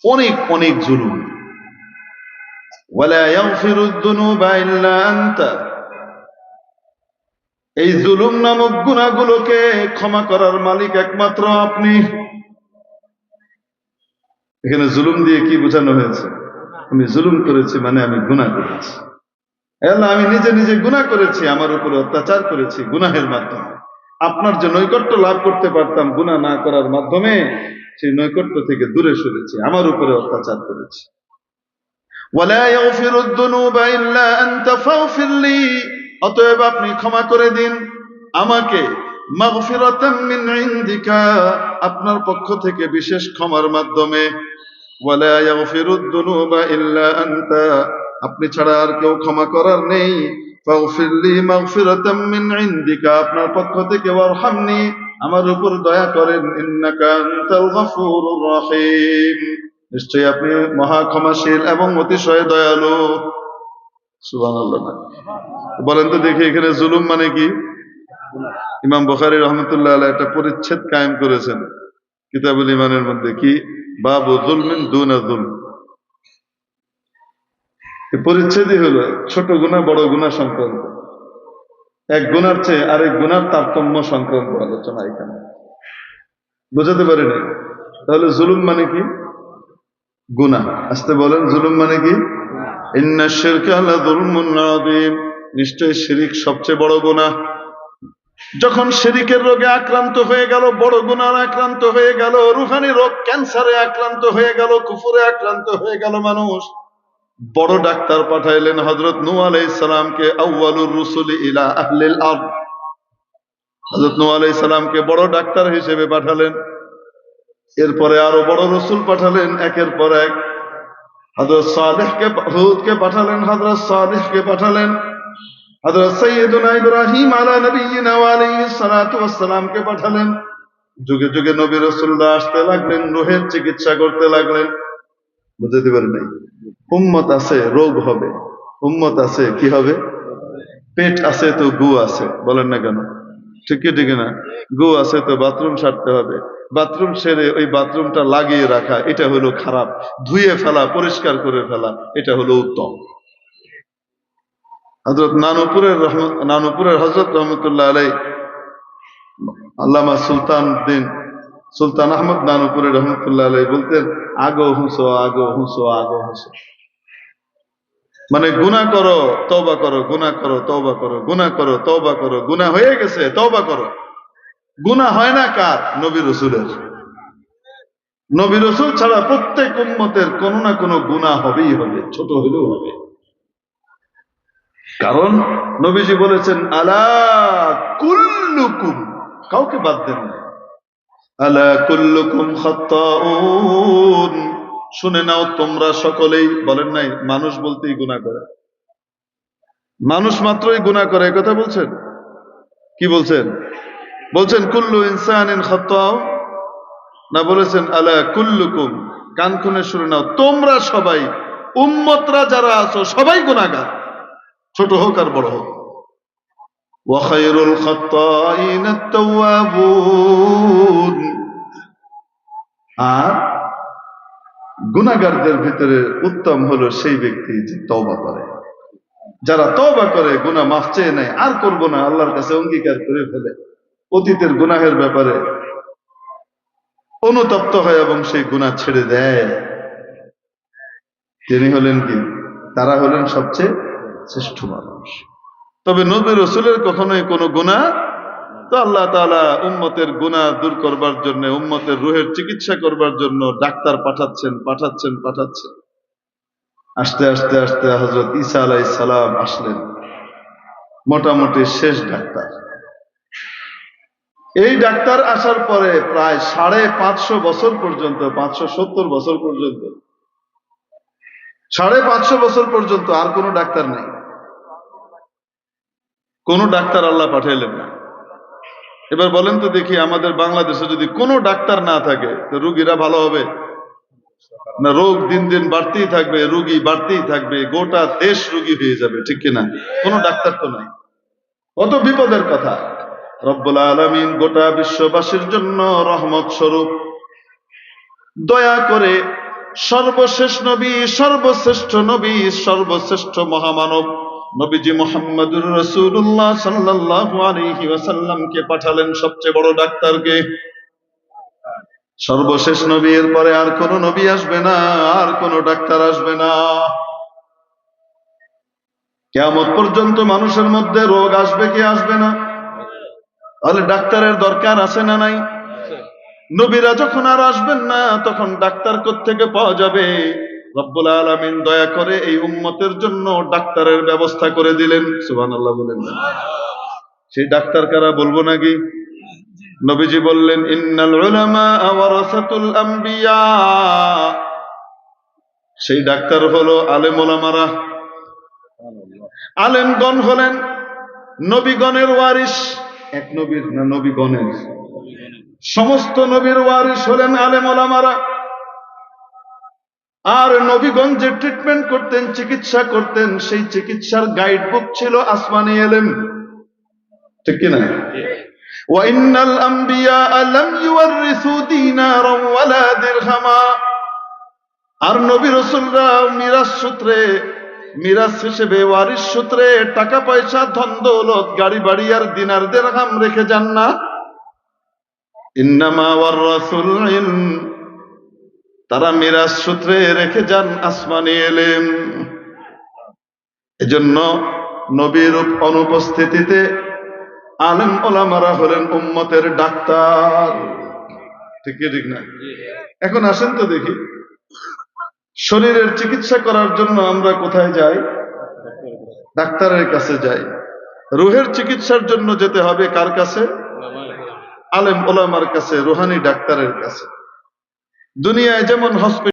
অনেক অনেক জুলুম। ওয়ালা ইয়াগফিরুদ যুনুবা ইল্লা আনতা, এই জুলুম নামক গুনাহগুলোকে ক্ষমা করার মালিক একমাত্র আপনি। এখানে জুলুম দিয়ে কি বোঝানো হয়েছে? আমি জুলুম করেছি মানে আমি গুনাহ করেছি। আল্লাহ, আমি নিজে নিজে গুনাহ করেছি, আমার উপরে অত্যাচার করেছি গুনাহের মাধ্যমে। আপনার যে নৈকট্য লাভ করতে পারতাম গুনাহ না করার মাধ্যমে, সেই নৈকট্য থেকে দূরে সরেছি, আমার উপরে অত্যাচার করেছি। ওয়ালা ইয়াগফিরুদ যুনুবা ইল্লা আনতা ফাগফির লি, অতএব আপনি ক্ষমা করে দিন আমাকে, মাগফিরাতাম মিন ইনদিকা, আপনার পক্ষ থেকে বিশেষ ক্ষমার মাধ্যমে। ওয়ালা ইয়াগফিরুদ যুনুবা ইল্লা আনতা, আপনি ছাড়া আর কেউ ক্ষমা করার নেই। ফাগফির লি মাগফিরাতাম মিন ইনদিকা, আপনার পক্ষ থেকে, ওয়ারহামনি, আমার উপর দয়া করেন, ইন্নাকা আনতাল গফুরুর রহিম, নিশ্চয়ই আপনি মহা ক্ষমাশীল এবং অতিশয় দয়ালু। সুবহানাল্লাহ। বলেন তো দেখি, এখানে জুলুম মানে কি? ইমাম বুখারী রাহমাতুল্লাহ আলাইহি একটা পরিচ্ছেদ কায়েম করেছেন কিতাবুল ঈমানের মধ্যে, কি বাবু যুলমিন দুনা যুলম। এই পরিচ্ছেদই হলো ছোট গুনাহ বড় গুনাহ সংক্রান্ত, এক গুনার চেয়ে আরেক গুনার তারতম্য সংক্রান্ত আলোচনা এখানে। বুঝাতে পারিনি? তাহলে জুলুম মানে কি? গুনাহ। আস্তে বলেন, জুলুম মানে কি? ইন্নাশ শিরকা লাযুলমুন আযীম, নিশ্চয় শিরিক সবচেয়ে বড় গুনাহ। যখন শিরিকের রোগে আক্রান্ত হয়ে গেল, বড় গুনাহে আক্রান্ত হয়ে গেল, রূহানি রোগ ক্যান্সারে আক্রান্ত হয়ে গেল, কুফরে আক্রান্ত হয়ে গেল মানুষ, বড় ডাক্তার পাঠাইলেন হযরত নূহ আলাইহিস সালামকে, আউয়ালুর রুসুলি ইলা আহলিল আরদ। হযরত নূহ আলাইহিস সালামকে বড় ডাক্তার হিসেবে পাঠালেন। এরপরে আরো বড় রসুল পাঠালেন একের পর এক। হযরত সালেহকে, হুদকে পাঠালেন, হযরত সালেহকে পাঠালেন, হযরত সাইয়্যিদুনা ইব্রাহিম আলা নবিয়িনা ওয়া আলাইহিস সালাতু ওয়াস সালামকে পাঠালেন। যুগে যুগে নবী রাসূলরা আসতে লাগলেন, রূহের চিকিৎসা করতে লাগলেন। বুঝতে পারেন নাই? উম্মত আছে রোগ হবে, উম্মত আছে কি হবে? পেট আছে তো গু আছে, বলেন না কেন? ঠিক না? গু আছে তো বাথরুম সারতে হবে, বাথরুম সেরে ওই বাথরুমটা লাগিয়ে রাখা, এটা হলো খারাপ। ধুয়ে ফেলা, পরিষ্কার করে ফেলা, এটা হলো উত্তম। হযরত নানুপুরের হযরত রহমতুল্লাহ আলাইহি, আল্লামা সুলতান আহমদ নানুপুরি রহমতুল্লাহ আলাইহি বলতেন, আগো হুঁসো, আগো হুঁসো, আগো হুঁসো। মানে গুনাহ করো তওবা করো, গুনাহ করো তওবা করো, গুনাহ করো তওবা করো, গুনাহ হয়ে গেছে তওবা করো। গুনাহ হয় না কার? নবী রাসূলের। নবী রাসূল ছাড়া প্রত্যেক উম্মতের কোনো না কোনো গুনাহ হবেই হবে, ছোট হলেও হবে। কারণ নবীজি বলেছেন, আলা কুল্লুকুম, কাউকে বাদ দেন না, আলা কুল্লুকুম খাত্তাউন, শুনে নাও তোমরা সকলেই, বলেন নাই মানুষ বলতেই গুনাহ করে, মানুষ মাত্রই গুনাহ করে, কথা বলছেন? কি বলছেন? বলছেন কুল্লু ইনসানিন খাত্তাউ, না বলেছেন আলা কুল্লুকুম, কান খুলে শুনে নাও তোমরা সবাই, উম্মতরা যারা আছো সবাই গুনাহগার, ছোট হোক আর বড় হোক। ওয়া খায়রুল খাত্তাইন আত-তাওয়াবুন, আর গুনাহগারদের ভিতরে উত্তম হলো সেই ব্যক্তি যে তওবা করে। যারা তওবা করে, গুনাহ মাফ চেয়ে নেয়, আর করব না, আল্লাহর কাছে অঙ্গীকার করে ফেলে, অতীতের গুনাহের ব্যাপারে অনুতপ্ত হয় এবং সেই গুনাহ ছেড়ে দেয়, তিনি হলেন কি? তারা হলেন সবচেয়ে শ্রেষ্ঠ মানুষ। তবে নবী রাসূলের কখনোই কোনো গুনাহ, তো আল্লাহ তাআলা উম্মতের গুনাহ দূর করবার জন্য, উম্মতের রূহের চিকিৎসা করবার জন্য ডাক্তার পাঠাচ্ছেন। আস্তে আস্তে আস্তে হযরত ঈসা আলাইহিস সালাম আসলেন, মোটামুটি শেষ ডাক্তার। এই ডাক্তার আসার পরে প্রায় 550 বছর পর্যন্ত, 570 বছর পর্যন্ত, 550 বছর পর্যন্ত আর কোনো ডাক্তার নেই, কোনো ডাক্তার আল্লাহ পাঠাইলেন না। এবার বলেন তো দেখি, আমাদের বাংলাদেশে যদি কোনো ডাক্তার না থাকে তো রোগীরা ভালো হবে না? রোগ দিন দিন বাড়তেই থাকবে, রোগী বাড়তেই থাকবে, গোটা দেশ রোগী হয়ে যাবে, ঠিক কিনা? কোনো ডাক্তার তো নাই, কত বিপদের কথা। রব্বুল আলামিন গোটা বিশ্ববাসীর জন্য রহমত স্বরূপ দয়া করে সর্বশেষ নবী, সর্বশ্রেষ্ঠ নবী, সর্বশ্রেষ্ঠ মহামানব নবীজি মুহাম্মদুর রাসূলুল্লাহ সাল্লাল্লাহু আলাইহি ওয়াসাল্লামকে পাঠালেন সবচেয়ে বড় ডাক্তারকে। সর্বশেষ নবী, এর পরে আর কোন নবী আসবে না, আর কোন ডাক্তার আসবে না। কিয়ামত পর্যন্ত মানুষের মধ্যে রোগ আসবে কি আসবে না? তাহলে ডাক্তারের দরকার আছে না নাই? নবীরা যখন আর আসবেন না, তখন ডাক্তার কোত্থেকে পাওয়া যাবে? রব্বুল আলামিন দয়া করে এই উম্মতের জন্য ডাক্তারের ব্যবস্থা করে দিলেন। সুবহানাল্লাহ বলেন না? সেই ডাক্তার কারা বলবো নাকি? নবীজি বললেন, ইন্নাল উলামা ওয়ারাসাতুল আম্বিয়া। সেই ডাক্তার হলো আলেম ওলামারা। আলেমগণ হলেন নবীগণের ওয়ারিস। এক নবীর না, নবীগণের। সমস্ত নবীর ওয়ারিস হলেন আলেম ওলামারা। আর নবীগণ যে ট্রিটমেন্ট করতেন, চিকিৎসা করতেন, সেই চিকিৎসার গাইড বুক ছিল আসমানি ইলম। ঠিক কি না? ওয়াইন্নাল আম্বিয়া লাম ইউরিসু দিনারান ওয়ালা দিরহামা। আর নবী রাসূলরা মিরাস সূত্রে, মিরাস হিসেবে, ওয়ারিস সূত্রে টাকা পয়সা, ধন দৌলত, গাড়ি বাড়ি আর দিনার দিরহাম রেখে যান না। ইন্নামা ওয়ারাসুল ইলম, তারা মিরাস সূত্রে রেখে যান আসমানি ইলম। এজন্য নবীর অনুপস্থিতিতে আলেম ওলামারা হলেন উম্মতের ডাক্তার। ঠিক কি ঠিক না? এখন আসেন তো দেখি, শরীরের চিকিৎসা করার জন্য আমরা কোথায় যাই? ডাক্তারের কাছে যাই। রুহের চিকিৎসার জন্য যেতে হবে কার কাছে? আলেম ওলামার কাছে, রুহানি ডাক্তারের কাছে। দুনিয়ায় যেমন হসপিটাল